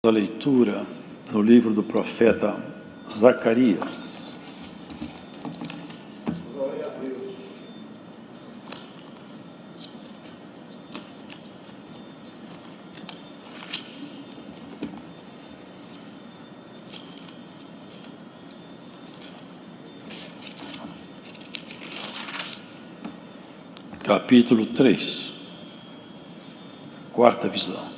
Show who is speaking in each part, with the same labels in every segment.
Speaker 1: A leitura no livro do profeta Zacarias. Capítulo 3, quarta visão.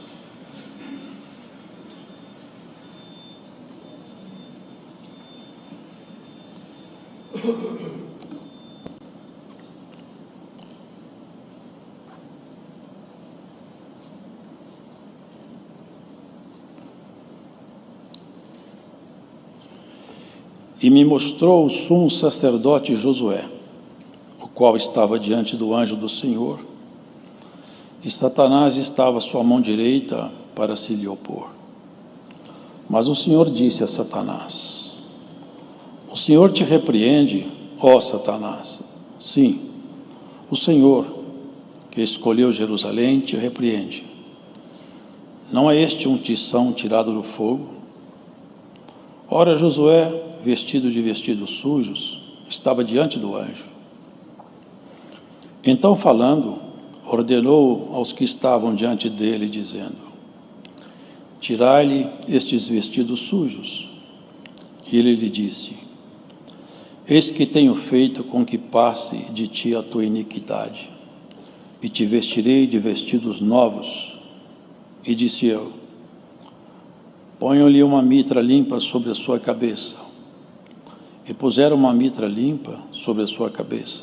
Speaker 1: E me mostrou o sumo sacerdote Josué, o qual estava diante do anjo do Senhor, e Satanás estava à sua mão direita para se lhe opor. Mas o Senhor disse a Satanás: o Senhor te repreende, ó Satanás. Sim, o Senhor, que escolheu Jerusalém, te repreende. Não é este um tição tirado do fogo? Ora, Josué, vestido de vestidos sujos, estava diante do anjo. Então, falando, ordenou aos que estavam diante dele, dizendo: tirai-lhe estes vestidos sujos. E ele lhe disse: eis que tenho feito com que passe de ti a tua iniquidade, e te vestirei de vestidos novos. E disse eu: ponham-lhe uma mitra limpa sobre a sua cabeça. E puseram uma mitra limpa sobre a sua cabeça,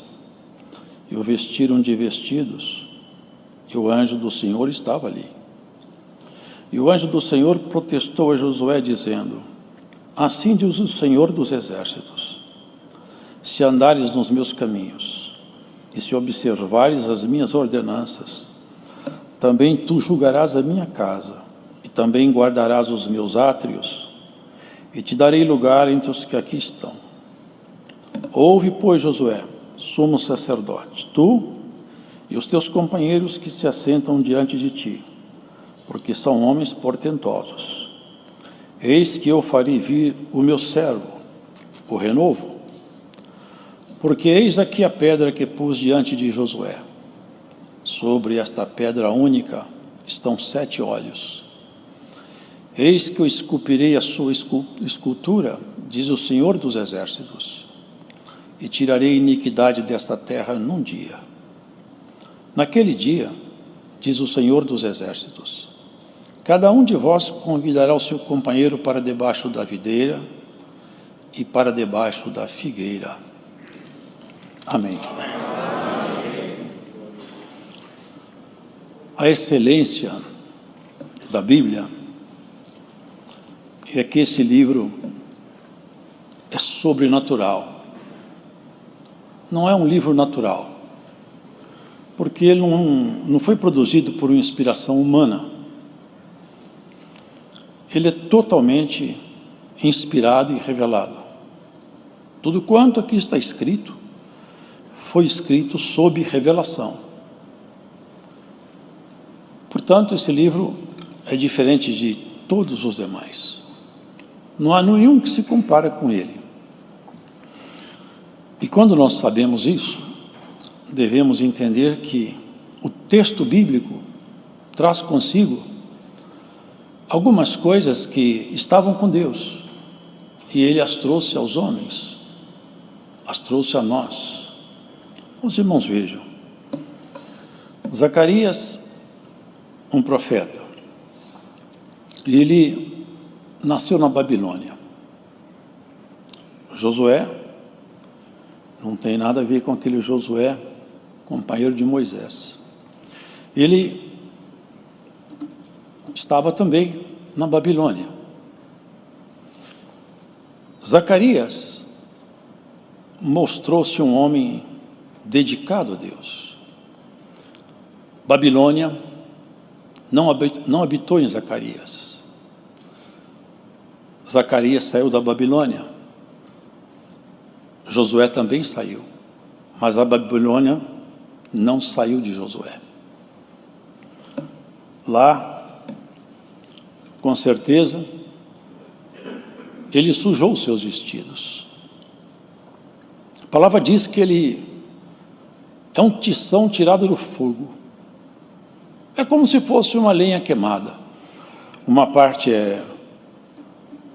Speaker 1: e o vestiram de vestidos, e o anjo do Senhor estava ali. E o anjo do Senhor protestou a Josué, dizendo: assim diz o Senhor dos Exércitos: se andares nos meus caminhos, e se observares as minhas ordenanças, também tu julgarás a minha casa, e também guardarás os meus átrios, e te darei lugar entre os que aqui estão. Ouve, pois, Josué, sumo sacerdote, tu e os teus companheiros que se assentam diante de ti, porque são homens portentosos. Eis que eu farei vir o meu servo, o renovo, porque eis aqui a pedra que pus diante de Josué. Sobre esta pedra única estão 7 olhos. Eis que eu esculpirei a sua escultura, diz o Senhor dos Exércitos, e tirarei a iniquidade desta terra num dia. Naquele dia, diz o Senhor dos Exércitos, cada um de vós convidará o seu companheiro para debaixo da videira e para debaixo da figueira. Amém. A excelência da Bíblia é que esse livro é sobrenatural. Não é um livro natural, porque ele não foi produzido por uma inspiração humana. Ele é totalmente inspirado e revelado. Tudo quanto aqui está escrito, foi escrito sob revelação. Portanto, esse livro é diferente de todos os demais. Não há nenhum que se compara com ele. E quando nós sabemos isso, devemos entender que o texto bíblico traz consigo algumas coisas que estavam com Deus, e Ele as trouxe aos homens, as trouxe a nós. Os irmãos vejam, Zacarias, um profeta, ele nasceu na Babilônia. Josué não tem nada a ver com aquele Josué, companheiro de Moisés. Ele estava também na Babilônia. Zacarias mostrou-se um homem dedicado a Deus. Babilônia não habitou em Zacarias. Zacarias saiu da Babilônia. Josué também saiu, mas a Babilônia não saiu de Josué. Lá com certeza, ele sujou os seus vestidos. A palavra diz que ele é um tição tirado do fogo. É como se fosse uma lenha queimada. Uma parte é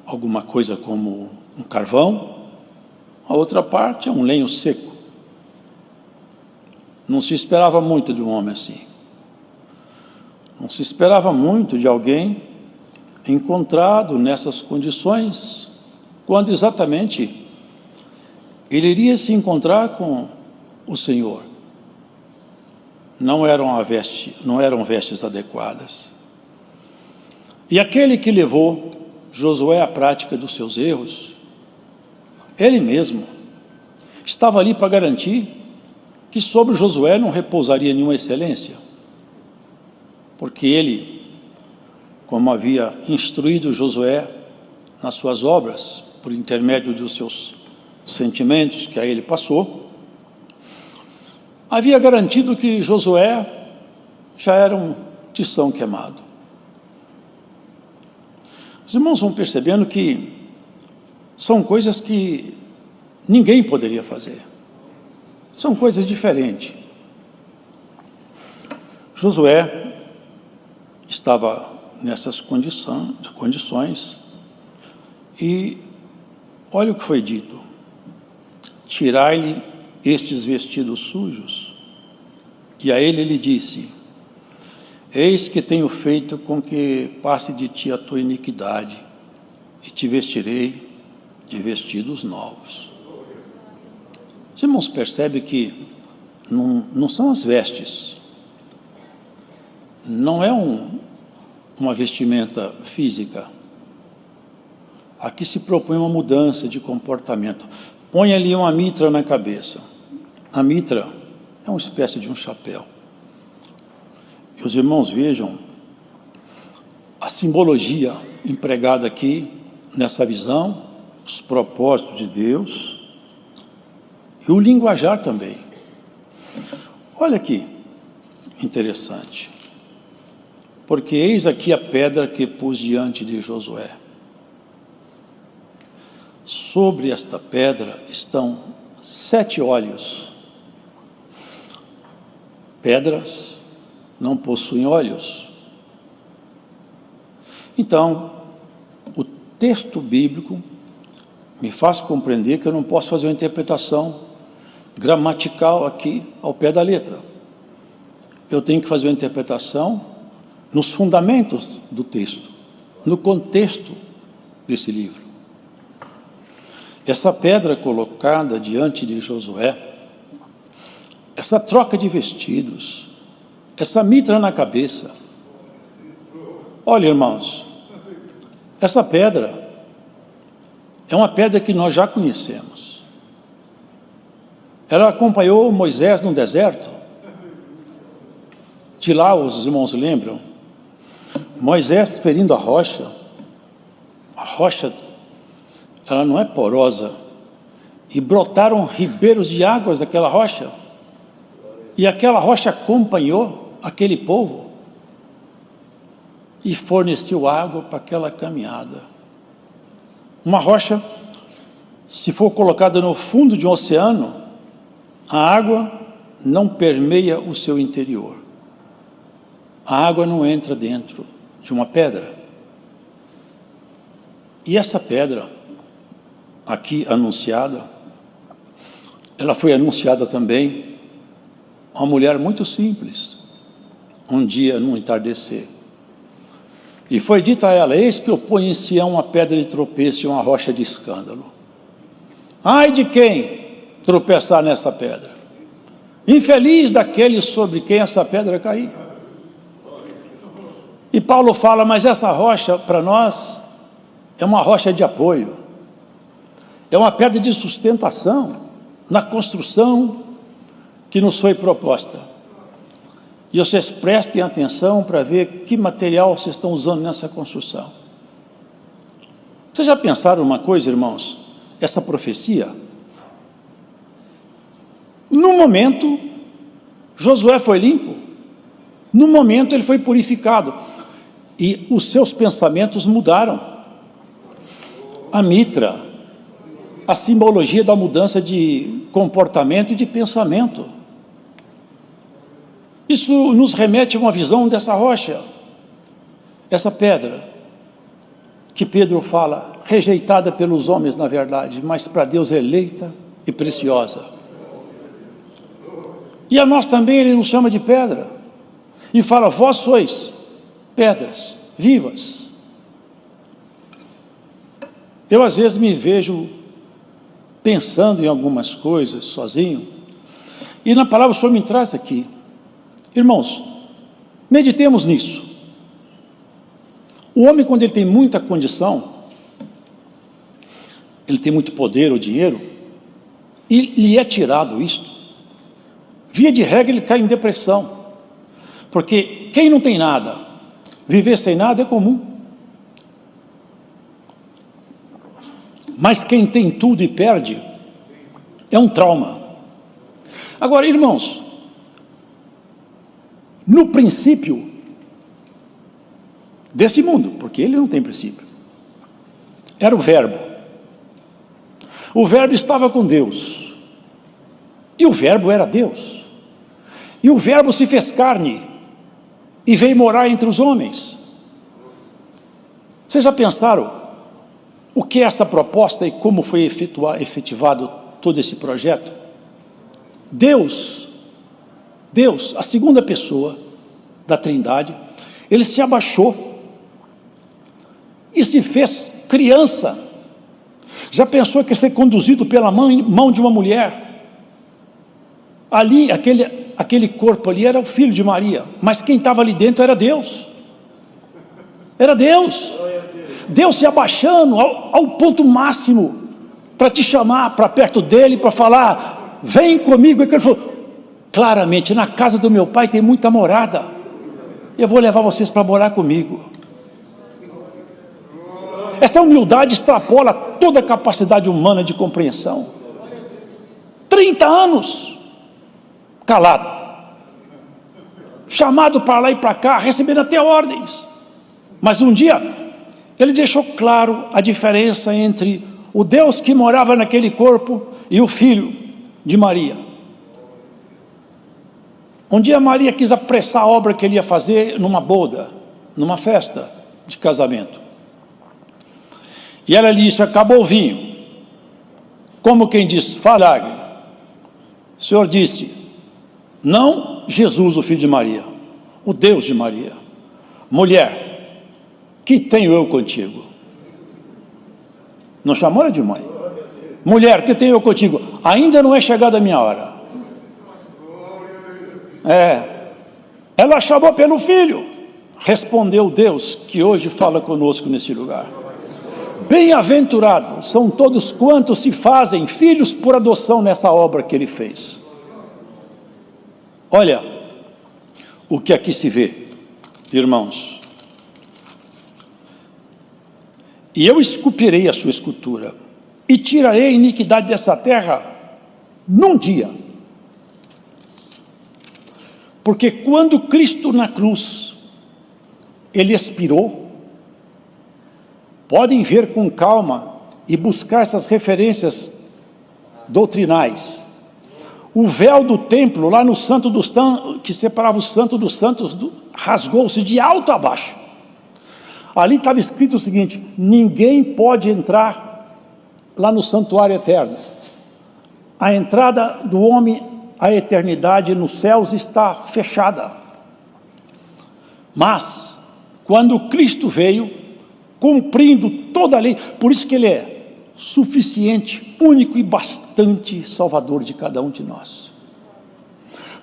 Speaker 1: alguma coisa como um carvão, a outra parte é um lenho seco. Não se esperava muito de um homem assim. Não se esperava muito de alguém encontrado nessas condições, quando exatamente ele iria se encontrar com o Senhor. Não eram vestes adequadas. E aquele que levou Josué à prática dos seus erros, ele mesmo estava ali para garantir que sobre Josué não repousaria nenhuma excelência, porque ele, como havia instruído Josué nas suas obras, por intermédio dos seus sentimentos que a ele passou, havia garantido que Josué já era um tição queimado. Os irmãos vão percebendo que são coisas que ninguém poderia fazer. São coisas diferentes. Josué estava nessas condições e olha o que foi dito: tirai-lhe estes vestidos sujos. E a ele disse: eis que tenho feito com que passe de ti a tua iniquidade, e te vestirei de vestidos novos. Os irmãos percebem que não são as vestes, não é uma vestimenta física. Aqui se propõe uma mudança de comportamento. Põe ali uma mitra na cabeça. A mitra é uma espécie de um chapéu. E os irmãos vejam a simbologia empregada aqui nessa visão, os propósitos de Deus e o linguajar também. Olha que interessante. Porque eis aqui a pedra que pus diante de Josué. Sobre esta pedra estão 7 olhos. Pedras não possuem olhos. Então, o texto bíblico me faz compreender que eu não posso fazer uma interpretação gramatical aqui ao pé da letra. Eu tenho que fazer uma interpretação nos fundamentos do texto, no contexto desse livro. Essa pedra colocada diante de Josué, essa troca de vestidos, essa mitra na cabeça. Olha, irmãos, essa pedra é uma pedra que nós já conhecemos. Ela acompanhou Moisés no deserto. De lá, os irmãos lembram? Moisés ferindo a rocha, ela não é porosa, e brotaram ribeiros de águas daquela rocha, e aquela rocha acompanhou aquele povo, e forneceu água para aquela caminhada. Uma rocha, se for colocada no fundo de um oceano, a água não permeia o seu interior. A água não entra dentro de uma pedra. E essa pedra, aqui anunciada, ela foi anunciada também a uma mulher muito simples, um dia num entardecer. E foi dito a ela: eis que eu ponho em Sião uma pedra de tropeço e uma rocha de escândalo. Ai de quem tropeçar nessa pedra! Infeliz daquele sobre quem essa pedra cair. E Paulo fala: mas essa rocha para nós é uma rocha de apoio, é uma pedra de sustentação na construção que nos foi proposta. E vocês prestem atenção para ver que material vocês estão usando nessa construção. Vocês já pensaram uma coisa, irmãos? Essa profecia, no momento, Josué foi limpo, no momento ele foi purificado. e os seus pensamentos mudaram. A mitra, a simbologia da mudança de comportamento e de pensamento. Isso nos remete a uma visão dessa rocha, essa pedra, que Pedro fala, rejeitada pelos homens na verdade, mas para Deus eleita e preciosa. E a nós também ele nos chama de pedra, e fala, vós sois pedras vivas. Eu às vezes me vejo pensando em algumas coisas sozinho, e na palavra o Senhor me traz aqui. Irmãos, meditemos nisso. O homem, quando ele tem muita condição, ele tem muito poder ou dinheiro, e lhe é tirado isto, via de regra ele cai em depressão, porque quem não tem nada, viver sem nada é comum. Mas quem tem tudo e perde, é um trauma. Agora, irmãos, no princípio desse mundo, porque ele não tem princípio, era o Verbo. O Verbo estava com Deus, e o Verbo era Deus, e o Verbo se fez carne, e veio morar entre os homens. Vocês já pensaram o que é essa proposta e como foi efetivado todo esse projeto? Deus, a segunda pessoa da Trindade, ele se abaixou e se fez criança. Já pensou que ia ser conduzido pela mão de uma mulher? Ali, aquele corpo ali era o filho de Maria, mas quem estava ali dentro era Deus. Era Deus. Deus se abaixando ao ponto máximo para te chamar para perto dele, para falar, vem comigo. E ele falou, claramente, na casa do meu pai tem muita morada, eu vou levar vocês para morar comigo. Essa humildade extrapola toda a capacidade humana de compreensão. 30 anos calado, chamado para lá e para cá, recebendo até ordens, mas um dia ele deixou claro a diferença entre o Deus que morava naquele corpo e o filho de Maria. Um dia Maria quis apressar a obra que ele ia fazer numa boda, numa festa de casamento. E ela lhe disse, acabou o vinho. Como quem diz, falagre. O Senhor disse, não Jesus, o filho de Maria, o Deus de Maria. Mulher, que tenho eu contigo? Não chamou ela de mãe. Mulher, que tenho eu contigo? Ainda não é chegada a minha hora. Ela chamou pelo filho. Respondeu Deus, que hoje fala conosco nesse lugar. Bem-aventurados são todos quantos se fazem filhos por adoção nessa obra que ele fez. Olha o que aqui se vê, irmãos. E eu esculpirei a sua escultura, e tirarei a iniquidade dessa terra num dia. Porque quando Cristo na cruz, ele expirou, podem ver com calma e buscar essas referências doutrinais. O véu do templo, lá no Santo dos Santos, que separava o Santo dos Santos, rasgou-se de alto a baixo. Ali estava escrito o seguinte, ninguém pode entrar lá no santuário eterno. A entrada do homem à eternidade nos céus está fechada. Mas, quando Cristo veio, cumprindo toda a lei, por isso que ele é suficiente, único e bastante salvador de cada um de nós.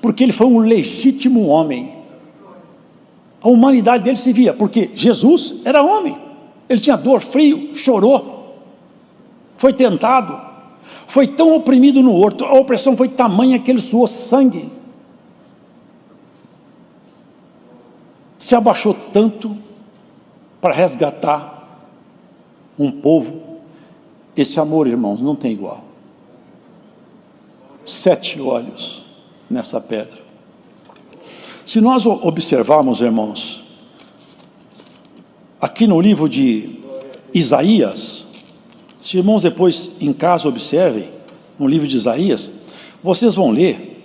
Speaker 1: Porque ele foi um legítimo homem. A humanidade dele se via, porque Jesus era homem, ele tinha dor, frio, chorou, foi tentado, foi tão oprimido no horto, a opressão foi tamanha que ele suou sangue, se abaixou tanto para resgatar um povo. Esse amor, irmãos, não tem igual. 7 olhos nessa pedra. Se nós observarmos, irmãos, aqui no livro de Isaías, se irmãos depois em casa observem, no livro de Isaías, vocês vão ler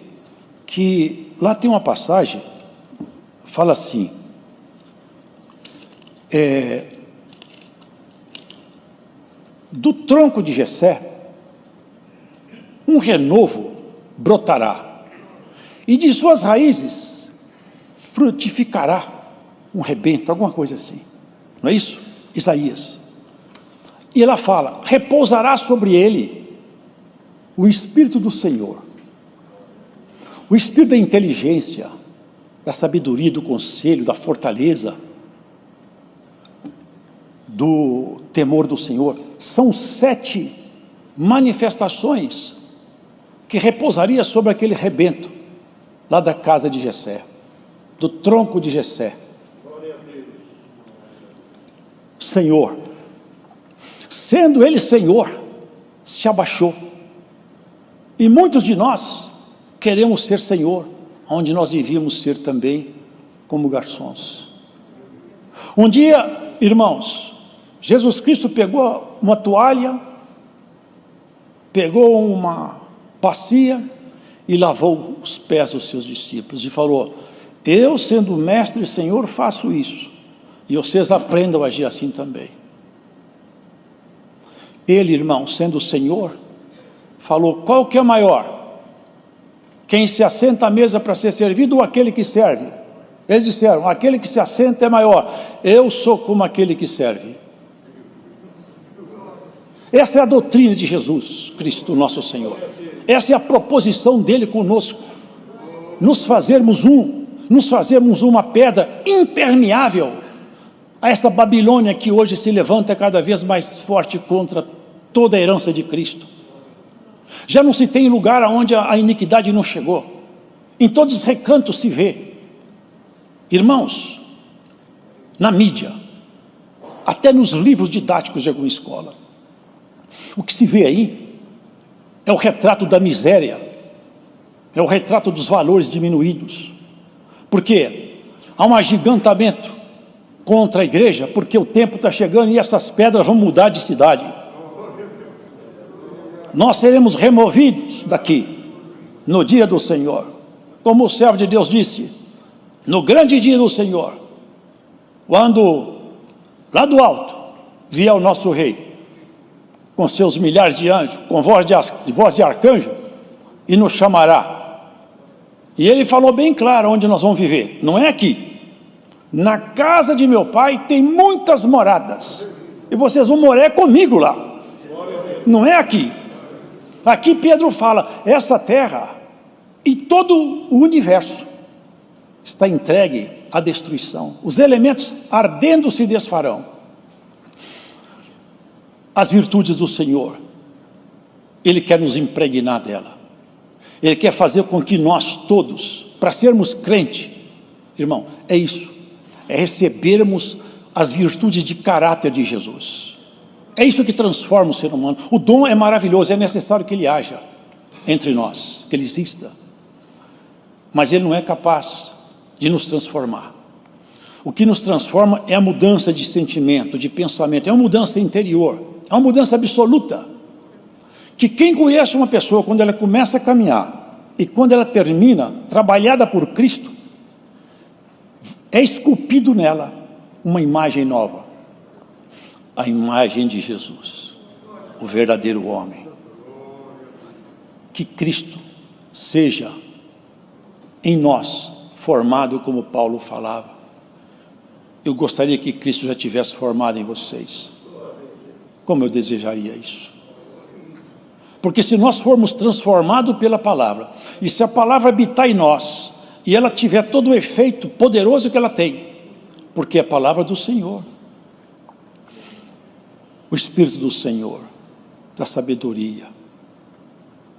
Speaker 1: que lá tem uma passagem, fala assim, do tronco de Jessé, um renovo brotará, e de suas raízes frutificará um rebento, alguma coisa assim, não é isso? Isaías. E ela fala, repousará sobre ele o Espírito do Senhor, o Espírito da inteligência, da sabedoria, do conselho, da fortaleza, do temor do Senhor. São 7 manifestações que repousaria sobre aquele rebento, lá da casa de Jessé, do tronco de Jessé. Senhor, sendo ele Senhor, se abaixou, e muitos de nós queremos ser Senhor, onde nós devíamos ser também como garçons. Um dia, irmãos, Jesus Cristo pegou uma toalha, pegou uma bacia e lavou os pés dos seus discípulos e falou, eu sendo mestre e Senhor faço isso, e vocês aprendam a agir assim também. Ele, irmão, sendo o Senhor, falou, qual que é maior? Quem se assenta à mesa para ser servido ou aquele que serve? Eles disseram, aquele que se assenta é maior. Eu sou como aquele que serve. Essa é a doutrina de Jesus Cristo, nosso Senhor. Essa é a proposição dele conosco. Nos fazermos uma pedra impermeável a essa Babilônia que hoje se levanta cada vez mais forte contra toda a herança de Cristo. Já não se tem lugar onde a iniquidade não chegou. Em todos os recantos se vê. Irmãos, na mídia, até nos livros didáticos de alguma escola, o que se vê aí é o retrato da miséria, é o retrato dos valores diminuídos. Por quê? Há um agigantamento contra a igreja, porque o tempo está chegando e essas pedras vão mudar de cidade. Nós seremos removidos daqui, no dia do Senhor. Como o servo de Deus disse, no grande dia do Senhor, quando lá do alto vier o nosso rei, com seus milhares de anjos, com voz de arcanjo, e nos chamará. E ele falou bem claro onde nós vamos viver, não é aqui. Na casa de meu pai tem muitas moradas, e vocês vão morar comigo lá, não é aqui. Aqui Pedro fala, essa terra e todo o universo está entregue à destruição. Os elementos ardendo se desfarão. As virtudes do Senhor, Ele quer nos impregnar dela. Ele quer fazer com que nós todos, para sermos crente, irmão, é isso. É recebermos as virtudes de caráter de Jesus. É isso que transforma o ser humano. O dom é maravilhoso, é necessário que ele haja entre nós, que ele exista. Mas ele não é capaz de nos transformar. O que nos transforma é a mudança de sentimento, de pensamento, é uma mudança interior, é uma mudança absoluta. Que quem conhece uma pessoa, quando ela começa a caminhar, e quando ela termina, trabalhada por Cristo, é esculpido nela uma imagem nova. A imagem de Jesus, o verdadeiro homem. Que Cristo seja em nós formado como Paulo falava. Eu gostaria que Cristo já tivesse formado em vocês. Como eu desejaria isso. Porque se nós formos transformados pela palavra, e se a palavra habitar em nós, e ela tiver todo o efeito poderoso que ela tem, porque é a palavra do Senhor. O Espírito do Senhor, da sabedoria,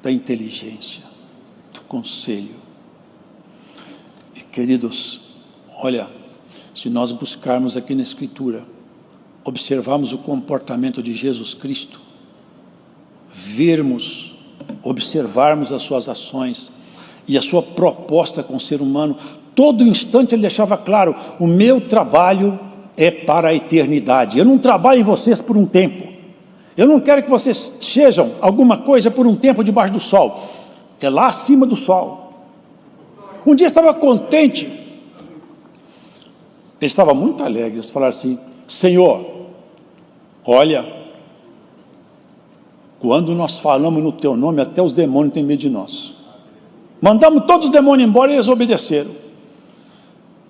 Speaker 1: da inteligência, do conselho. E queridos, olha, se nós buscarmos aqui na Escritura, observarmos o comportamento de Jesus Cristo, vermos, observarmos as suas ações e a sua proposta com o ser humano, todo instante ele deixava claro, o meu trabalho
Speaker 2: é para a eternidade. Eu não trabalho em vocês por um tempo. Eu não quero que vocês sejam alguma coisa por um tempo debaixo do sol. É lá acima do sol. Um dia eu estava contente. Ele estava muito alegre. Eles falaram assim: Senhor, olha, quando nós falamos no teu nome, até os demônios têm medo de nós. Mandamos todos os demônios embora e eles obedeceram.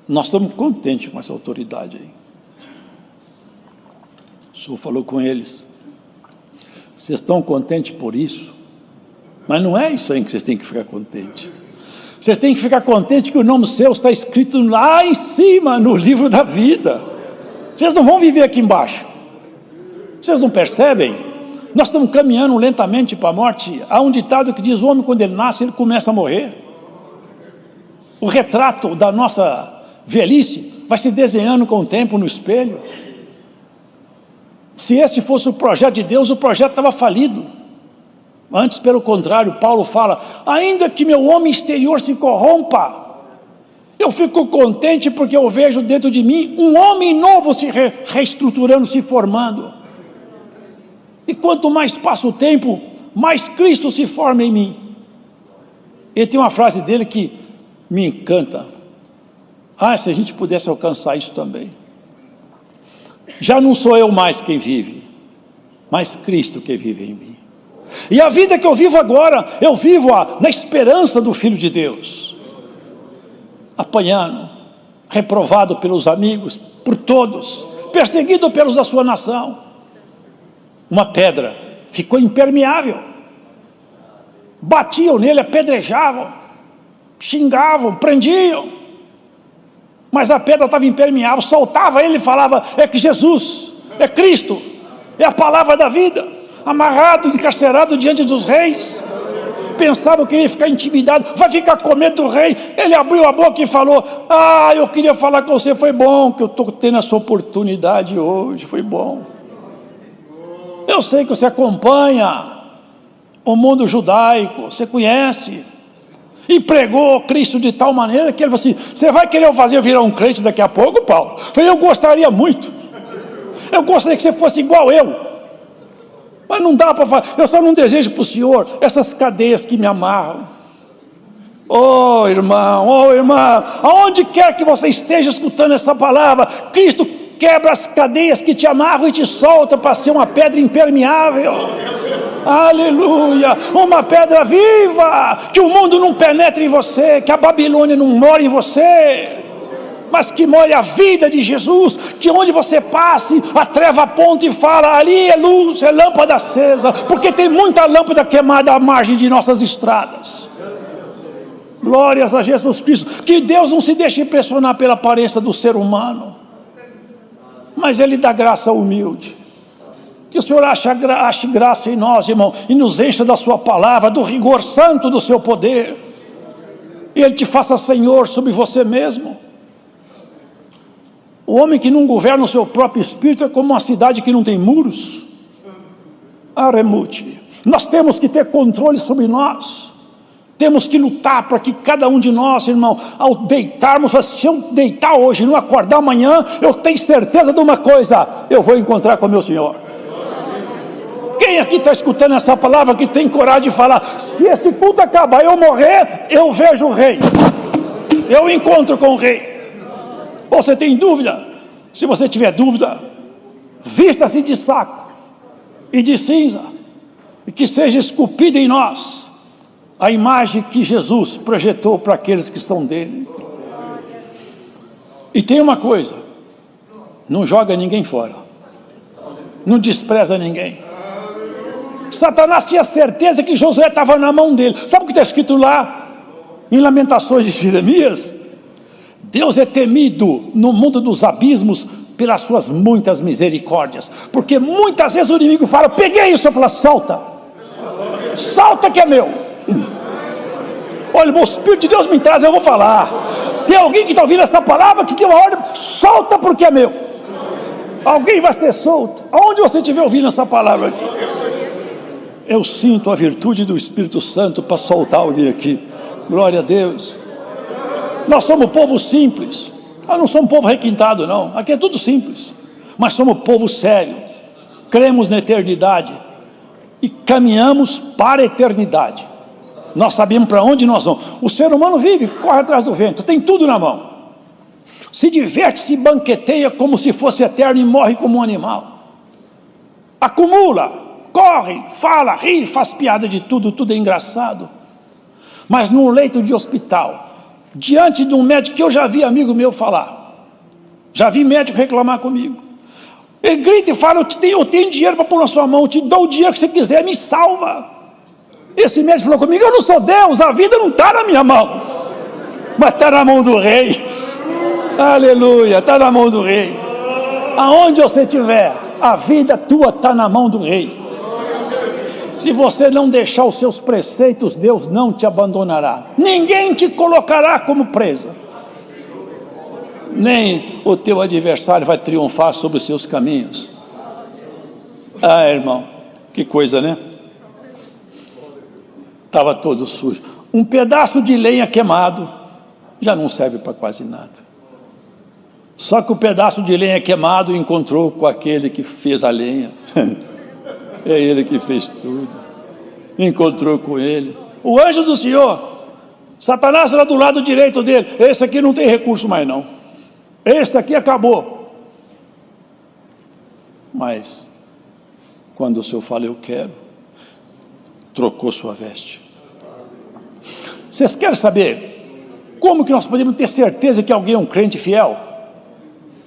Speaker 2: Nós estamos contentes com essa autoridade aí. O Senhor falou com eles: vocês estão contentes por isso? Mas não é isso aí que vocês têm que ficar contentes. Vocês têm que ficar contentes que o nome seu está escrito lá em cima, no livro da vida. Vocês não vão viver aqui embaixo. Vocês não percebem? Nós estamos caminhando lentamente para a morte. Há um ditado que diz: o homem, quando ele nasce, ele começa a morrer. O retrato da nossa velhice vai se desenhando com o tempo no espelho. Se esse fosse o projeto de Deus, o projeto estava falido. Antes, pelo contrário, Paulo fala: ainda que meu homem exterior se corrompa, eu fico contente porque eu vejo dentro de mim um homem novo se reestruturando, se formando. E quanto mais passa o tempo, mais Cristo se forma em mim. E tem uma frase dele que me encanta. Se a gente pudesse alcançar isso também. Já não sou eu mais quem vive, mas Cristo que vive em mim. E a vida que eu vivo agora, eu vivo na esperança do Filho de Deus. Apanhando, reprovado pelos amigos, por todos, perseguido pelos da sua nação. Uma pedra ficou impermeável. Batiam nele, apedrejavam, xingavam, prendiam. Mas a pedra estava impermeável, soltava ele e falava: é que Jesus, é Cristo, é a palavra da vida. Amarrado, encarcerado diante dos reis. Pensava que ele ia ficar intimidado, vai ficar com medo do rei. Ele abriu a boca e falou: eu queria falar com você, foi bom que eu estou tendo essa oportunidade hoje, foi bom. Eu sei que você acompanha o mundo judaico, você conhece, e pregou Cristo de tal maneira que ele falou assim: você vai querer fazer eu virar um crente daqui a pouco, Paulo? Eu falei: eu gostaria muito, eu gostaria que você fosse igual eu, mas não dá para fazer. Eu só não desejo para o Senhor essas cadeias que me amarram. Oh irmão, irmã, aonde quer que você esteja escutando essa palavra, Cristo quebra as cadeias que te amarram e te solta para ser uma pedra impermeável. Aleluia, uma pedra viva, que o mundo não penetre em você, que a Babilônia não mora em você, mas que more a vida de Jesus, que onde você passe, a treva aponta e fala: ali é luz, é lâmpada acesa, porque tem muita lâmpada queimada à margem de nossas estradas. Glórias a Jesus Cristo. Que Deus não se deixe impressionar pela aparência do ser humano, mas Ele dá graça ao humilde. Que o Senhor ache graça em nós, irmão, e nos encha da sua palavra, do rigor santo do seu poder, e Ele te faça Senhor sobre você mesmo. O homem que não governa o seu próprio espírito é como uma cidade que não tem muros. Aremute. Nós temos que ter controle sobre nós. Temos que lutar para que cada um de nós, irmão, ao deitarmos, se eu deitar hoje e não acordar amanhã, eu tenho certeza de uma coisa: eu vou encontrar com o meu Senhor. Quem aqui está escutando essa palavra que tem coragem de falar: se esse culto acabar e eu morrer, eu vejo o rei, eu encontro com o rei? Ou você tem dúvida? Se você tiver dúvida, vista-se de saco e de cinza, e que seja esculpida em nós a imagem que Jesus projetou para aqueles que são dele. E tem uma coisa: não joga ninguém fora, não despreza ninguém. Satanás tinha certeza que Josué estava na mão dele. Sabe o que está escrito lá em Lamentações de Jeremias? Deus é temido no mundo dos abismos pelas suas muitas misericórdias, porque muitas vezes o inimigo fala: peguei isso, eu falo: solta, solta que é meu. Olha, o Espírito de Deus me traz, eu vou falar. Tem alguém que está ouvindo essa palavra que tem uma ordem: solta porque é meu. Alguém vai ser solto. Aonde você estiver ouvindo essa palavra aqui, eu sinto a virtude do Espírito Santo para soltar alguém aqui. Glória a Deus. Nós somos povo simples, Nós não somos povo requintado, não. Aqui é tudo simples. Mas somos povo sério. Cremos na eternidade. E caminhamos para a eternidade. Nós sabemos para onde nós vamos. O ser humano vive, corre atrás do vento, tem tudo na mão. Se diverte, se banqueteia como se fosse eterno e morre como um animal. Acumula, corre, fala, ri, faz piada de tudo, tudo é engraçado. Mas num leito de hospital, diante de um médico que eu já vi amigo meu falar, já vi médico reclamar comigo, ele grita e fala: eu tenho dinheiro para pôr na sua mão, eu te dou o dinheiro que você quiser, me salva. Esse médico falou comigo: eu não sou Deus, a vida não está na minha mão, mas está na mão do rei. Aleluia, está na mão do rei. Aonde você estiver, a vida tua está na mão do rei. Se você não deixar os seus preceitos, Deus não te abandonará. Ninguém te colocará como presa. Nem o teu adversário vai triunfar sobre os seus caminhos. Ah, irmão, que coisa, né? Estava todo sujo. Um pedaço de lenha queimado já não serve para quase nada. Só que o pedaço de lenha queimado encontrou com aquele que fez a lenha. É ele que fez tudo. Encontrou com ele. O anjo do Senhor. Satanás era do lado direito dele. Esse aqui não tem recurso mais não. Esse aqui acabou. Mas quando o Senhor fala: eu quero, trocou sua veste. Vocês querem saber como que nós podemos ter certeza que alguém é um crente fiel?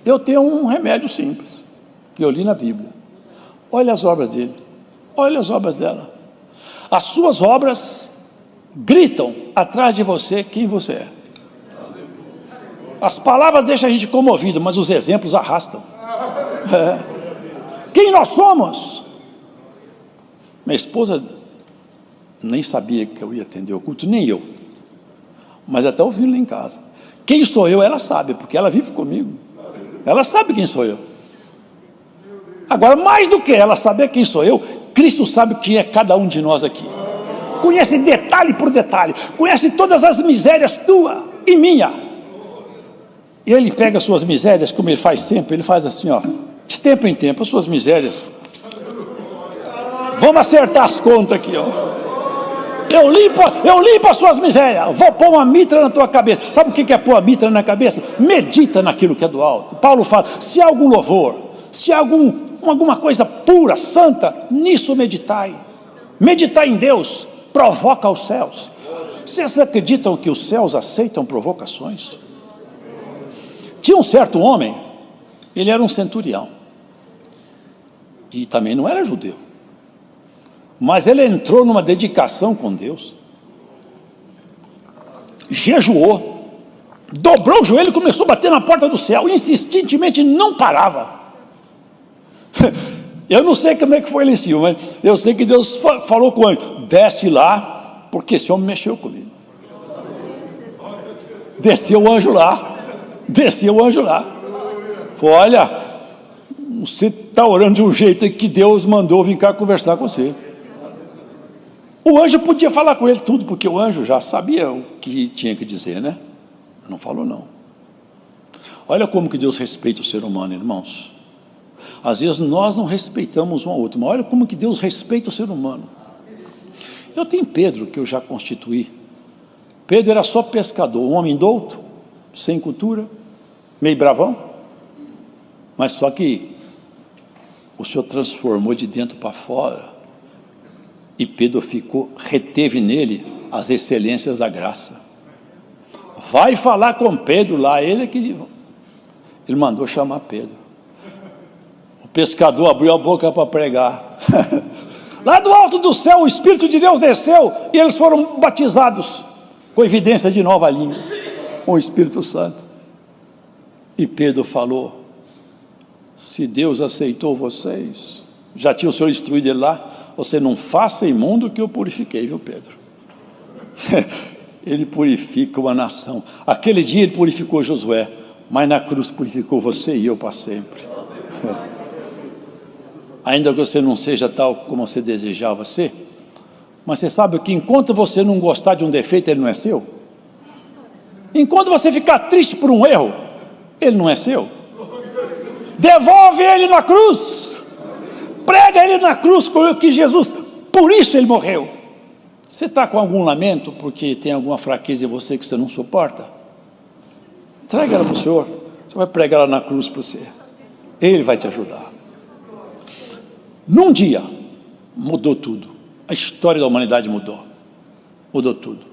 Speaker 2: Eu tenho um remédio simples, que eu li na Bíblia. Olha as obras dele, olha as obras dela. As suas obras gritam atrás de você quem você é. As palavras deixam a gente comovido, mas os exemplos arrastam. Quem nós somos? Minha esposa nem sabia que eu ia atender o culto, nem eu. Mas até ouvindo lá em casa. Quem sou eu, ela sabe, porque ela vive comigo. Ela sabe quem sou eu. Agora, mais do que ela saber quem sou eu, Cristo sabe quem é cada um de nós aqui. Conhece detalhe por detalhe. Conhece todas as misérias tua e minha. E Ele pega as suas misérias, como Ele faz sempre. Ele faz assim, ó, de tempo em tempo, as suas misérias. Vamos acertar as contas aqui, ó. Eu limpo as suas misérias. Vou pôr uma mitra na tua cabeça. Sabe o que é pôr a mitra na cabeça? Medita naquilo que é do alto. Paulo fala: se há algum louvor, se há alguma coisa pura, santa, nisso meditai. Meditar em Deus provoca os céus. Vocês acreditam que os céus aceitam provocações? Tinha um certo homem, ele era um centurião. E também não era judeu. Mas ele entrou numa dedicação com Deus, jejuou, dobrou o joelho e começou a bater na porta do céu, insistentemente, não parava. Eu não sei como é que foi lá em cima, mas eu sei que Deus falou com o anjo: desce lá, porque esse homem mexeu comigo. Desceu o anjo lá. Falou: olha, você está orando de um jeito que Deus mandou vir cá conversar com você. O anjo podia falar com ele tudo, porque o anjo já sabia o que tinha que dizer, né? Não falou não. Olha como que Deus respeita o ser humano, irmãos. Às vezes nós não respeitamos um ao outro, mas olha como que Deus respeita o ser humano. Eu tenho Pedro, que eu já constituí. Pedro era só pescador, um homem douto, sem cultura, meio bravão. Mas só que o Senhor transformou de dentro para fora. E Pedro reteve nele as excelências da graça. Vai falar com Pedro lá, ele mandou chamar Pedro. O pescador abriu a boca para pregar. Lá do alto do céu, o Espírito de Deus desceu e eles foram batizados com evidência de nova língua, com o Espírito Santo. E Pedro falou: se Deus aceitou vocês, já tinha o Senhor instruído ele lá, você não faça imundo que eu purifiquei, viu, Pedro? Ele purifica uma nação. Aquele dia ele purificou Josué, mas na cruz purificou você e eu para sempre. Ainda que você não seja tal como você desejava ser, mas você sabe que enquanto você não gostar de um defeito, ele não é seu. Enquanto você ficar triste por um erro, Ele não é seu? Devolve ele na cruz. Prega ele na cruz, que Jesus, por isso ele morreu. Você está com algum lamento porque tem alguma fraqueza em você que você não suporta? Traga ela para o Senhor. Você vai pregar ela na cruz para você. Ele vai te ajudar. Num dia, mudou tudo. A história da humanidade mudou. Mudou tudo.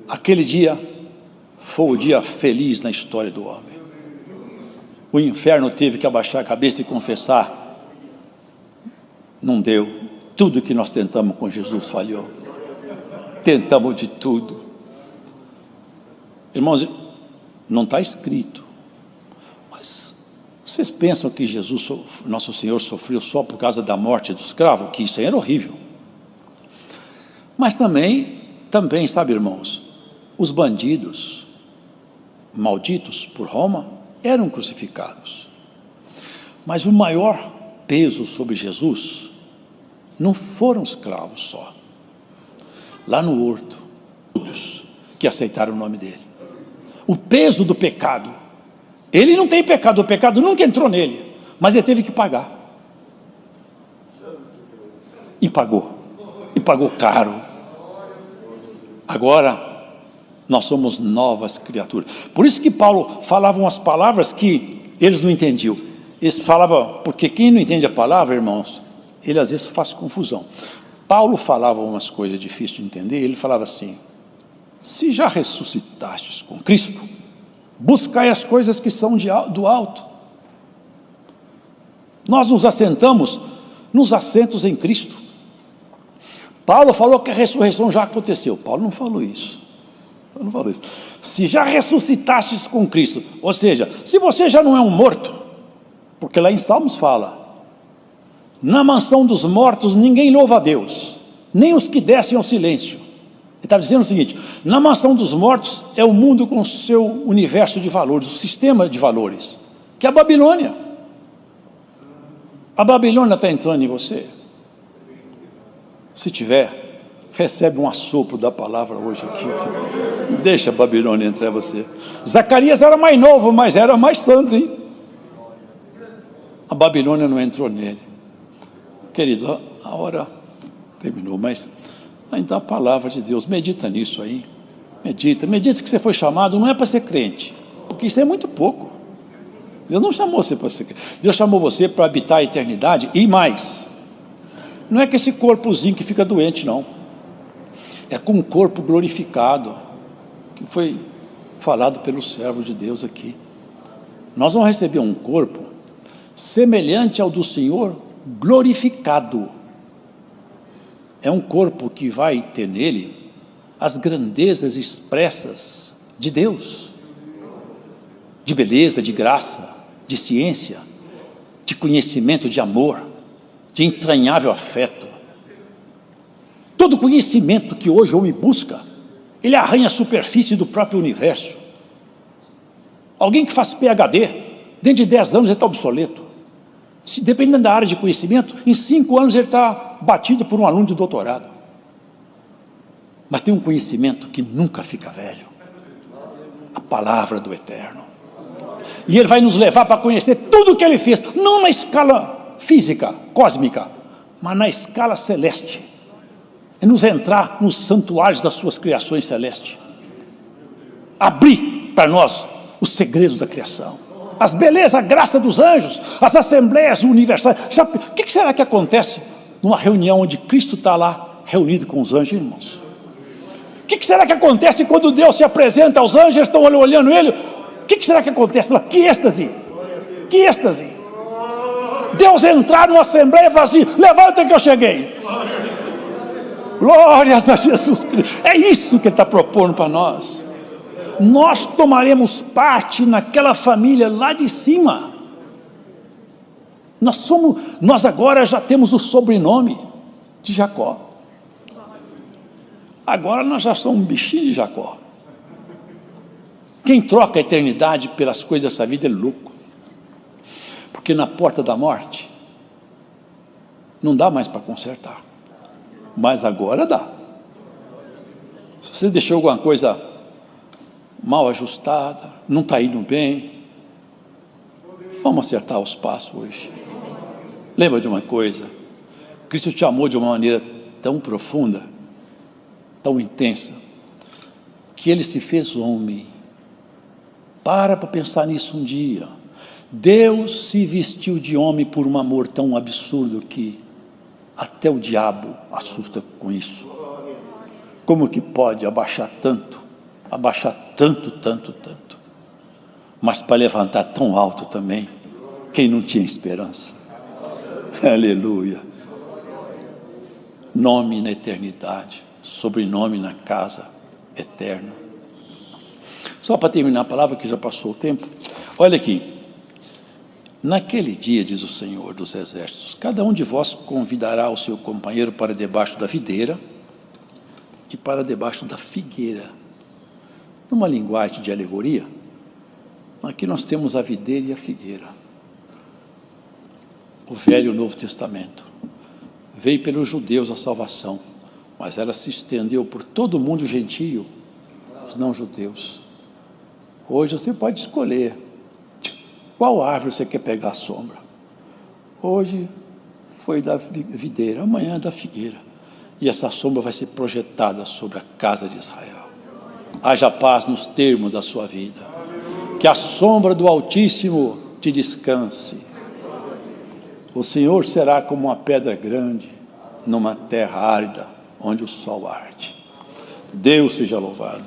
Speaker 2: Aquele dia foi o dia feliz na história do homem. O inferno teve que abaixar a cabeça e confessar. Não deu. Tudo que nós tentamos com Jesus falhou. Tentamos de tudo. Irmãos, não está escrito. Mas vocês pensam que Jesus, nosso Senhor, sofreu só por causa da morte do escravo? Que isso aí era horrível. Mas também, sabe, irmãos, os bandidos malditos por Roma eram crucificados. Mas o maior peso sobre Jesus não foram os escravos só. Lá no horto, todos que aceitaram o nome dele. O peso do pecado. Ele não tem pecado, o pecado nunca entrou nele, mas ele teve que pagar. E pagou caro. Agora, nós somos novas criaturas. Por isso que Paulo falava umas palavras que eles não entendiam. Eles falavam, porque quem não entende a palavra, irmãos, ele às vezes faz confusão. Paulo falava umas coisas difíceis de entender, ele falava assim: se já ressuscitastes com Cristo, buscai as coisas que são do alto. Nós nos assentamos nos assentos em Cristo. Paulo falou que a ressurreição já aconteceu. Paulo não falou isso. Se já ressuscitastes com Cristo, ou seja, se você já não é um morto, porque lá em Salmos fala, na mansão dos mortos ninguém louva a Deus, nem os que descem ao silêncio. Ele está dizendo o seguinte: na mansão dos mortos é o mundo com o seu universo de valores, o sistema de valores, que é a Babilônia. A Babilônia está entrando em você? Se tiver, recebe um assopro da palavra hoje aqui. Deixa a Babilônia entrar em você. Zacarias era mais novo, mas era mais santo, hein? A Babilônia não entrou nele. Querido, a hora terminou, mas ainda a palavra de Deus, medita nisso aí. Medita que você foi chamado, não é para ser crente, porque isso é muito pouco. Deus não chamou você para ser crente. Deus chamou você para habitar a eternidade e mais. Não é com esse corpozinho que fica doente, não. É com um corpo glorificado, que foi falado pelos servos de Deus aqui. Nós vamos receber um corpo semelhante ao do Senhor, glorificado. É um corpo que vai ter nele as grandezas expressas de Deus, de beleza, de graça, de ciência, de conhecimento, de amor, de entranhável afeto. Todo conhecimento que hoje o homem busca, ele arranha a superfície do próprio universo. Alguém que faz PhD, dentro de 10 anos ele está obsoleto. Dependendo da área de conhecimento, em 5 anos ele está batido por um aluno de doutorado. Mas tem um conhecimento que nunca fica velho: a palavra do Eterno. E ele vai nos levar para conhecer tudo o que ele fez, não na escala física, cósmica, mas na escala celeste. É nos entrar nos santuários das suas criações celestes, abrir para nós os segredos da criação, as belezas, a graça dos anjos, as assembleias universais. Sabe, o que será que acontece numa reunião onde Cristo está lá reunido com os anjos, irmãos? O que será que acontece quando Deus se apresenta aos anjos, eles estão olhando ele? O que será que acontece lá? Que êxtase! Que êxtase! Deus entrar numa assembleia e falar assim: levanta que eu cheguei. Glórias a Jesus Cristo. É isso que ele está propondo para nós. Nós tomaremos parte naquela família lá de cima. Nós agora já temos o sobrenome de Jacó. Agora nós já somos um bichinho de Jacó. Quem troca a eternidade pelas coisas dessa vida é louco. Porque na porta da morte não dá mais para consertar. Mas agora dá. Se você deixou alguma coisa mal ajustada, não está indo bem,
Speaker 1: Vamos acertar os passos hoje. Lembra de uma coisa: Cristo te amou de uma maneira tão profunda, tão intensa, que Ele se fez homem. Para pensar nisso um dia. Deus se vestiu de homem por um amor tão absurdo que até o diabo assusta com isso. Como que pode abaixar tanto, tanto, mas para levantar tão alto também, quem não tinha esperança? Aleluia. Nome na eternidade, sobrenome na casa eterna. Só para terminar a palavra, que já passou o tempo, olha aqui. Naquele dia, diz o Senhor dos Exércitos, cada um de vós convidará o seu companheiro para debaixo da videira e para debaixo da figueira. Numa linguagem de alegoria, aqui nós temos a videira e a figueira. O Velho e o Novo Testamento. Veio pelos judeus a salvação, mas ela se estendeu por todo o mundo gentio, os não-judeus. Hoje você pode escolher qual árvore você quer pegar a sombra. Hoje foi da videira, amanhã da figueira. E essa sombra vai ser projetada sobre a casa de Israel. Haja paz nos termos da sua vida. Que a sombra do Altíssimo te descanse. O Senhor será como uma pedra grande numa terra árida, onde o sol arde. Deus seja louvado.